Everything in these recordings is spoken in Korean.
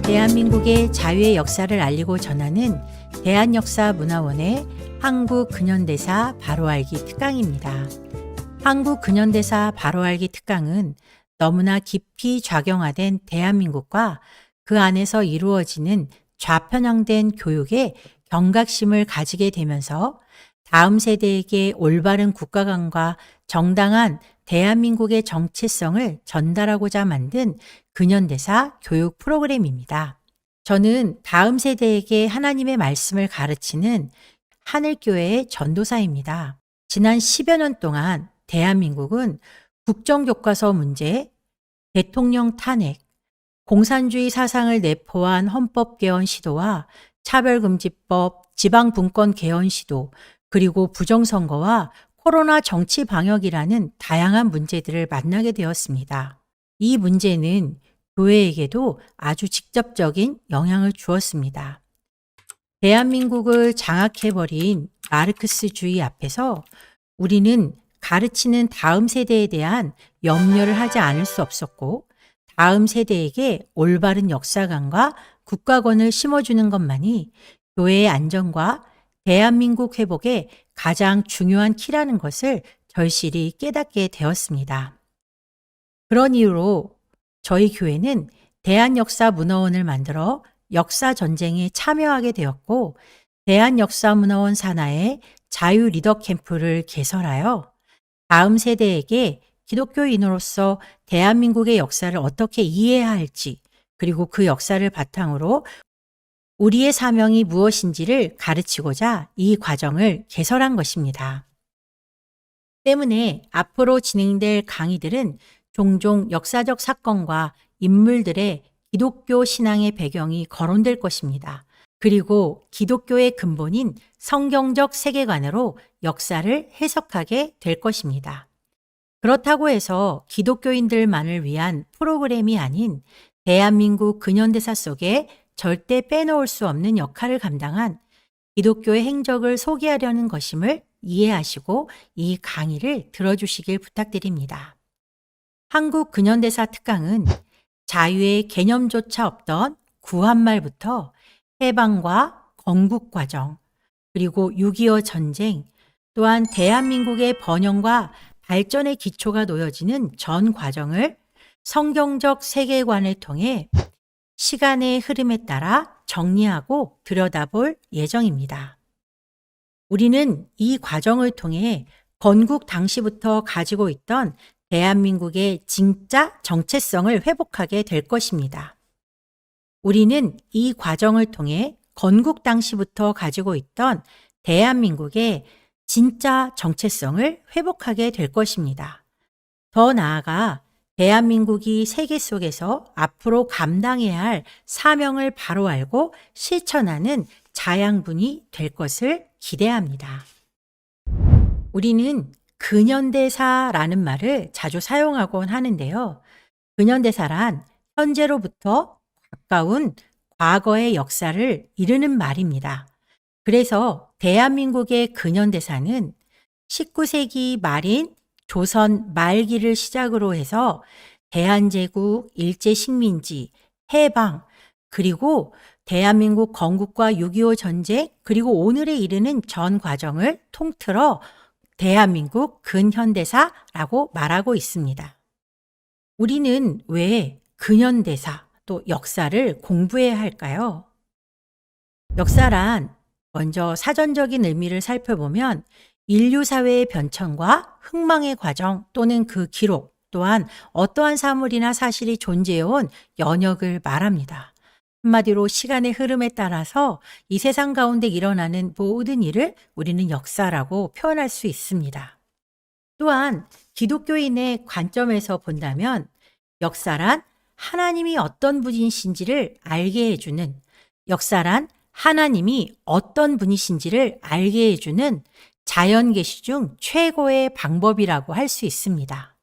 대한민국의 자유의 역사를 알리고 전하는 대한역사문화원의 한국근현대사 바로알기 특강입니다. 한국근현대사 바로알기 특강은 너무나 깊이 작용화된 대한민국과 그 안에서 이루어지는 좌편향된 교육에 경각심을 가지게 되면서 다음 세대에게 올바른 국가관과 정당한 대한민국의 정체성을 전달하고자 만든 근현대사 교육 프로그램입니다. 저는 다음 세대에게 하나님의 말씀을 가르치는 하늘교회의 전도사입니다. 지난 10여 년 동안 대한민국은 국정교과서 문제, 대통령 탄핵, 공산주의 사상을 내포한 헌법 개헌 시도와 차별금지법, 지방분권 개헌 시도, 그리고 부정선거와 코로나 정치 방역이라는 다양한 문제들을 만나게 되었습니다. 이 문제는 교회에게도 아주 직접적인 영향을 주었습니다. 대한민국을 장악해버린 마르크스주의 앞에서 우리는 가르치는 다음 세대에 대한 염려를 하지 않을 수 없었고, 다음 세대에게 올바른 역사관과 국가관을 심어주는 것만이 교회의 안전과 대한민국 회복의 가장 중요한 키라는 것을 절실히 깨닫게 되었습니다. 그런 이유로 저희 교회는 대한역사문화원을 만들어 역사전쟁에 참여하게 되었고, 대한역사문화원 산하의 자유 리더 캠프를 개설하여 다음 세대에게 기독교인으로서 대한민국의 역사를 어떻게 이해해야 할지, 그리고 그 역사를 바탕으로 우리의 사명이 무엇인지를 가르치고자 이 과정을 개설한 것입니다. 때문에 앞으로 진행될 강의들은 종종 역사적 사건과 인물들의 기독교 신앙의 배경이 거론될 것입니다. 그리고 기독교의 근본인 성경적 세계관으로 역사를 해석하게 될 것입니다. 그렇다고 해서 기독교인들만을 위한 프로그램이 아닌 대한민국 근현대사 속에 절대 빼놓을 수 없는 역할을 감당한 기독교의 행적을 소개하려는 것임을 이해하시고 이 강의를 들어주시길 부탁드립니다. 한국 근현대사 특강은 자유의 개념조차 없던 구한말부터 해방과 건국 과정, 그리고 6.25 전쟁, 또한 대한민국의 번영과 발전의 기초가 놓여지는 전 과정을 성경적 세계관을 통해 시간의 흐름에 따라 정리하고 들여다볼 예정입니다. 우리는 이 과정을 통해 건국 당시부터 가지고 있던 대한민국의 진짜 정체성을 회복하게 될 것입니다. 우리는 이 과정을 통해 건국 당시부터 가지고 있던 대한민국의 진짜 정체성을 회복하게 될 것입니다. 더 나아가 대한민국이 세계 속에서 앞으로 감당해야 할 사명을 바로 알고 실천하는 자양분이 될 것을 기대합니다. 우리는 근현대사라는 말을 자주 사용하곤 하는데요. 근현대사란 현재로부터 가까운 과거의 역사를 이르는 말입니다. 그래서 대한민국의 근현대사는 19세기 말인 조선 말기를 시작으로 해서 대한제국, 일제식민지, 해방, 그리고 대한민국 건국과 6.25 전쟁, 그리고 오늘에 이르는 전 과정을 통틀어 대한민국 근현대사라고 말하고 있습니다. 우리는 왜 근현대사, 또 역사를 공부해야 할까요? 역사란 먼저 사전적인 의미를 살펴보면 인류 사회의 변천과 흥망의 과정 또는 그 기록, 또한 어떠한 사물이나 사실이 존재해온 연역을 말합니다. 한마디로 시간의 흐름에 따라서 이 세상 가운데 일어나는 모든 일을 우리는 역사라고 표현할 수 있습니다. 또한 기독교인의 관점에서 본다면 역사란 하나님이 어떤 분이신지를 알게 해주는, 역사란 하나님이 어떤 분이신지를 알게 해주는 자연계시 중 최고의 방법이라고 할 수 있습니다.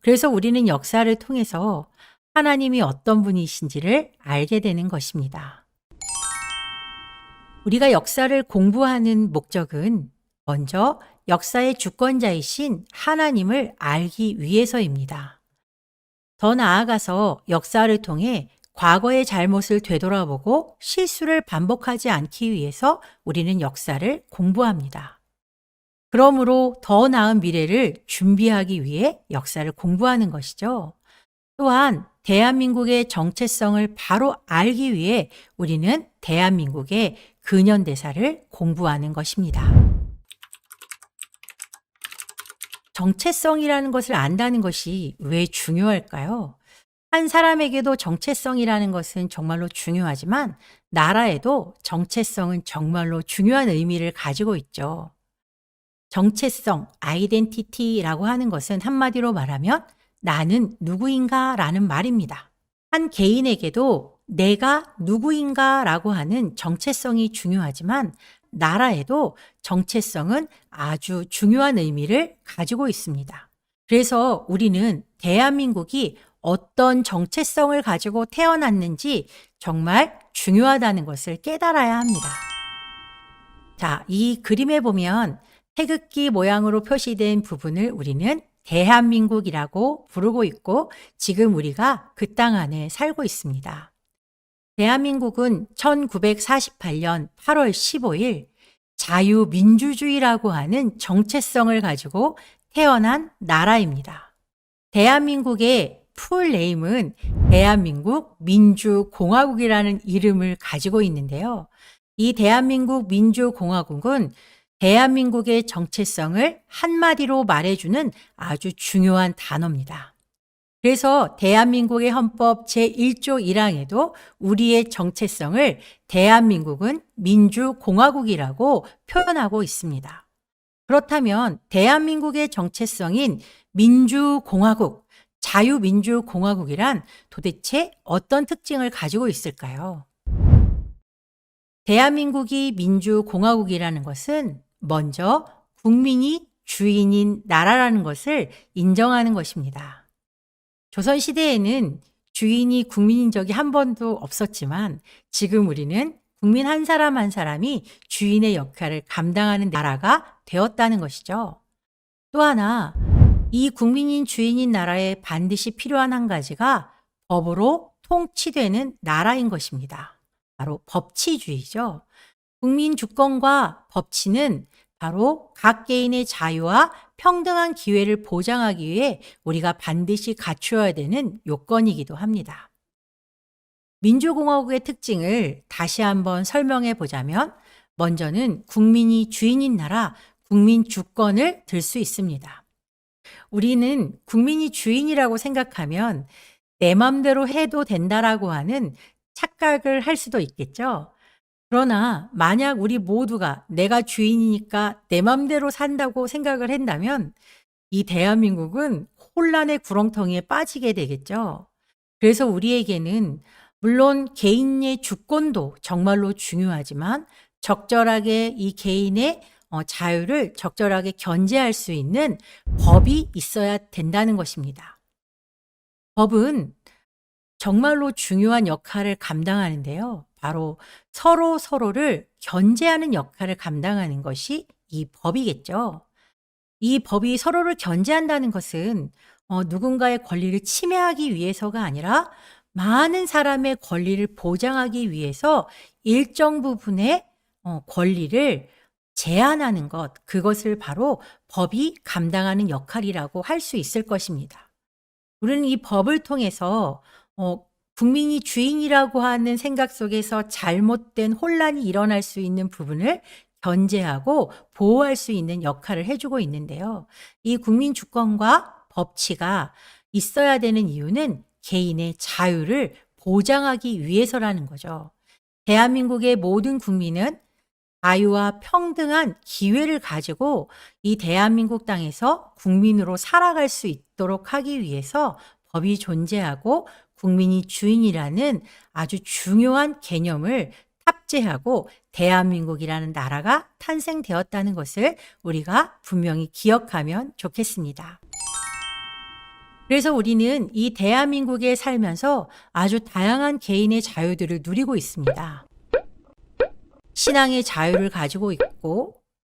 그래서 우리는 역사를 통해서 하나님이 어떤 분이신지를 알게 되는 것입니다. 우리가 역사를 공부하는 목적은 먼저 역사의 주권자이신 하나님을 알기 위해서입니다. 더 나아가서 역사를 통해 과거의 잘못을 되돌아보고 실수를 반복하지 않기 위해서 우리는 역사를 공부합니다. 그러므로 더 나은 미래를 준비하기 위해 역사를 공부하는 것이죠. 또한 대한민국의 정체성을 바로 알기 위해 우리는 대한민국의 근현대사를 공부하는 것입니다. 정체성이라는 것을 안다는 것이 왜 중요할까요? 한 사람에게도 정체성이라는 것은 정말로 중요하지만 나라에도 정체성은 정말로 중요한 의미를 가지고 있죠. 정체성, 아이덴티티라고 하는 것은 한마디로 말하면 나는 누구인가 라는 말입니다. 한 개인에게도 내가 누구인가 라고 하는 정체성이 중요하지만 나라에도 정체성은 아주 중요한 의미를 가지고 있습니다. 그래서 우리는 대한민국이 어떤 정체성을 가지고 태어났는지 정말 중요하다는 것을 깨달아야 합니다. 자, 이 그림에 보면 태극기 모양으로 표시된 부분을 우리는 대한민국이라고 부르고 있고 지금 우리가 그 땅 안에 살고 있습니다. 대한민국은 1948년 8월 15일 자유민주주의라고 하는 정체성을 가지고 태어난 나라입니다. 대한민국의 풀네임은 대한민국 민주공화국이라는 이름을 가지고 있는데요. 이 대한민국 민주공화국은 대한민국의 정체성을 한마디로 말해주는 아주 중요한 단어입니다. 그래서 대한민국의 헌법 제1조 1항에도 우리의 정체성을 대한민국은 민주공화국이라고 표현하고 있습니다. 그렇다면 대한민국의 정체성인 민주공화국, 자유민주공화국이란 도대체 어떤 특징을 가지고 있을까요? 대한민국이 민주공화국이라는 것은 먼저 국민이 주인인 나라라는 것을 인정하는 것입니다. 조선시대에는 주인이 국민인 적이 한 번도 없었지만 지금 우리는 국민 한 사람 한 사람이 주인의 역할을 감당하는 나라가 되었다는 것이죠. 또 하나, 이 국민인 주인인 나라에 반드시 필요한 한 가지가 법으로 통치되는 나라인 것입니다. 바로 법치주의죠. 국민 주권과 법치는 바로 각 개인의 자유와 평등한 기회를 보장하기 위해 우리가 반드시 갖추어야 되는 요건이기도 합니다. 민주공화국의 특징을 다시 한번 설명해 보자면 먼저는 국민이 주인인 나라, 국민 주권을 들 수 있습니다. 우리는 국민이 주인이라고 생각하면 내 맘대로 해도 된다라고 하는 착각을 할 수도 있겠죠. 그러나 만약 우리 모두가 내가 주인이니까 내 맘대로 산다고 생각을 한다면 이 대한민국은 혼란의 구렁텅이에 빠지게 되겠죠. 그래서 우리에게는 물론 개인의 주권도 정말로 중요하지만 적절하게 이 개인의 자유를 적절하게 견제할 수 있는 법이 있어야 된다는 것입니다. 법은 정말로 중요한 역할을 감당하는데요. 바로 서로를 견제하는 역할을 감당하는 것이 이 법이겠죠. 이 법이 서로를 견제한다는 것은 누군가의 권리를 침해하기 위해서가 아니라 많은 사람의 권리를 보장하기 위해서 일정 부분의 권리를 제한하는 것, 그것을 바로 법이 감당하는 역할이라고 할 수 있을 것입니다. 우리는 이 법을 통해서 국민이 주인이라고 하는 생각 속에서 잘못된 혼란이 일어날 수 있는 부분을 견제하고 보호할 수 있는 역할을 해주고 있는데요. 이 국민 주권과 법치가 있어야 되는 이유는 개인의 자유를 보장하기 위해서라는 거죠. 대한민국의 모든 국민은 자유와 평등한 기회를 가지고 이 대한민국 땅에서 국민으로 살아갈 수 있도록 하기 위해서 법이 존재하고 국민이 주인이라는 아주 중요한 개념을 탑재하고 대한민국이라는 나라가 탄생되었다는 것을 우리가 분명히 기억하면 좋겠습니다. 그래서 우리는 이 대한민국에 살면서 아주 다양한 개인의 자유들을 누리고 있습니다. 신앙의 자유를 가지고 있고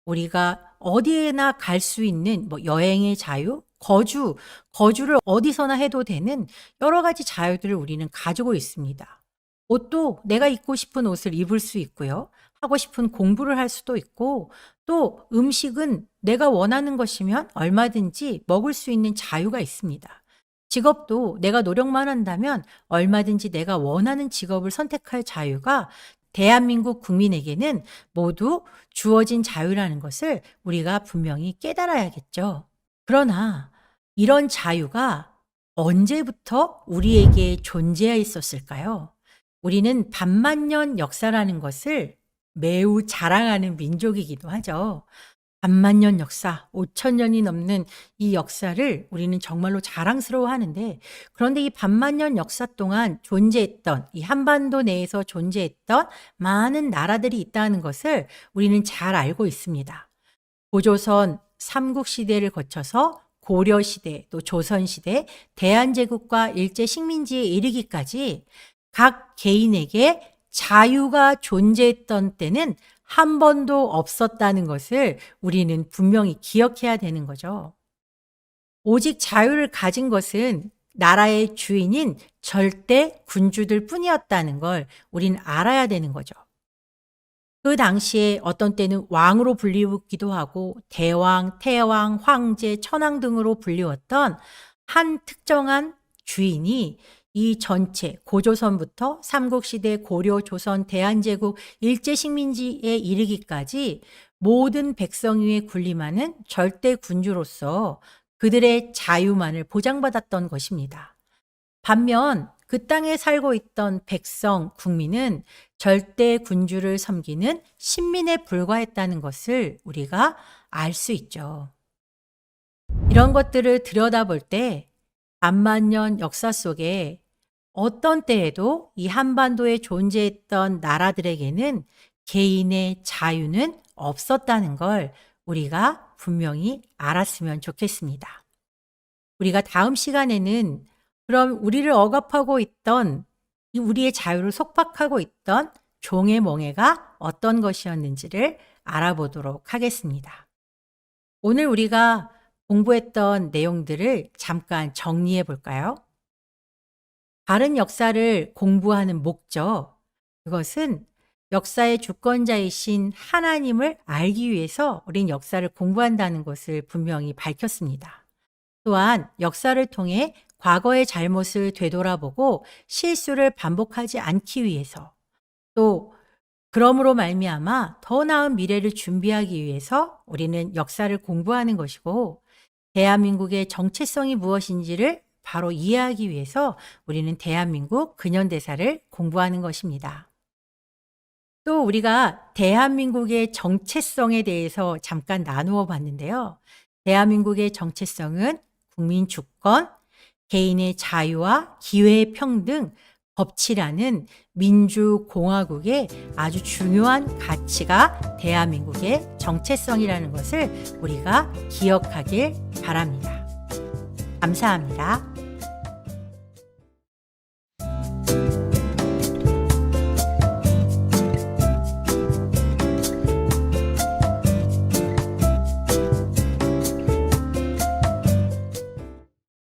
우리가 어디에나 갈 수 있는 뭐 여행의 자유, 거주를 어디서나 해도 되는 여러 가지 자유들을 우리는 가지고 있습니다. 옷도 내가 입고 싶은 옷을 입을 수 있고요. 하고 싶은 공부를 할 수도 있고, 또 음식은 내가 원하는 것이면 얼마든지 먹을 수 있는 자유가 있습니다. 직업도 내가 노력만 한다면 얼마든지 내가 원하는 직업을 선택할 자유가 대한민국 국민에게는 모두 주어진 자유라는 것을 우리가 분명히 깨달아야겠죠. 그러나 이런 자유가 언제부터 우리에게 존재해 있었을까요? 우리는 반만년 역사라는 것을 매우 자랑하는 민족이기도 하죠. 반만년 역사, 5,000년이 넘는 이 역사를 우리는 정말로 자랑스러워 하는데, 그런데 이 반만년 역사 동안 존재했던, 이 한반도 내에서 존재했던 많은 나라들이 있다는 것을 우리는 잘 알고 있습니다. 고조선 삼국시대를 거쳐서 고려시대, 또 조선시대, 대한제국과 일제식민지에 이르기까지 각 개인에게 자유가 존재했던 때는 한 번도 없었다는 것을 우리는 분명히 기억해야 되는 거죠. 오직 자유를 가진 것은 나라의 주인인 절대 군주들 뿐이었다는 걸 우리는 알아야 되는 거죠. 그 당시에 어떤 때는 왕으로 불리우기도 하고 대왕, 태왕, 황제, 천황 등으로 불리웠던 한 특정한 주인이 이 전체 고조선부터 삼국시대, 고려, 조선, 대한제국, 일제식민지에 이르기까지 모든 백성 위에 군림하는 절대 군주로서 그들의 자유만을 보장받았던 것입니다. 반면 그 땅에 살고 있던 백성, 국민은 절대 군주를 섬기는 신민에 불과했다는 것을 우리가 알 수 있죠. 이런 것들을 들여다볼 때 반만년 역사 속에 어떤 때에도 이 한반도에 존재했던 나라들에게는 개인의 자유는 없었다는 걸 우리가 분명히 알았으면 좋겠습니다. 우리가 다음 시간에는 그럼 우리를 억압하고 있던, 이 우리의 자유를 속박하고 있던 종의 몽해가 어떤 것이었는지를 알아보도록 하겠습니다. 오늘 우리가 공부했던 내용들을 잠깐 정리해 볼까요? 바른 역사를 공부하는 목적, 그것은 역사의 주권자이신 하나님을 알기 위해서 우린 역사를 공부한다는 것을 분명히 밝혔습니다. 또한 역사를 통해 과거의 잘못을 되돌아보고 실수를 반복하지 않기 위해서, 또 그러므로 말미암아 더 나은 미래를 준비하기 위해서 우리는 역사를 공부하는 것이고, 대한민국의 정체성이 무엇인지를 바로 이해하기 위해서 우리는 대한민국 근현대사를 공부하는 것입니다. 또 우리가 대한민국의 정체성에 대해서 잠깐 나누어 봤는데요. 대한민국의 정체성은 국민 주권, 개인의 자유와 기회의 평등, 법치라는 민주공화국의 아주 중요한 가치가 대한민국의 정체성이라는 것을 우리가 기억하길 바랍니다. 감사합니다.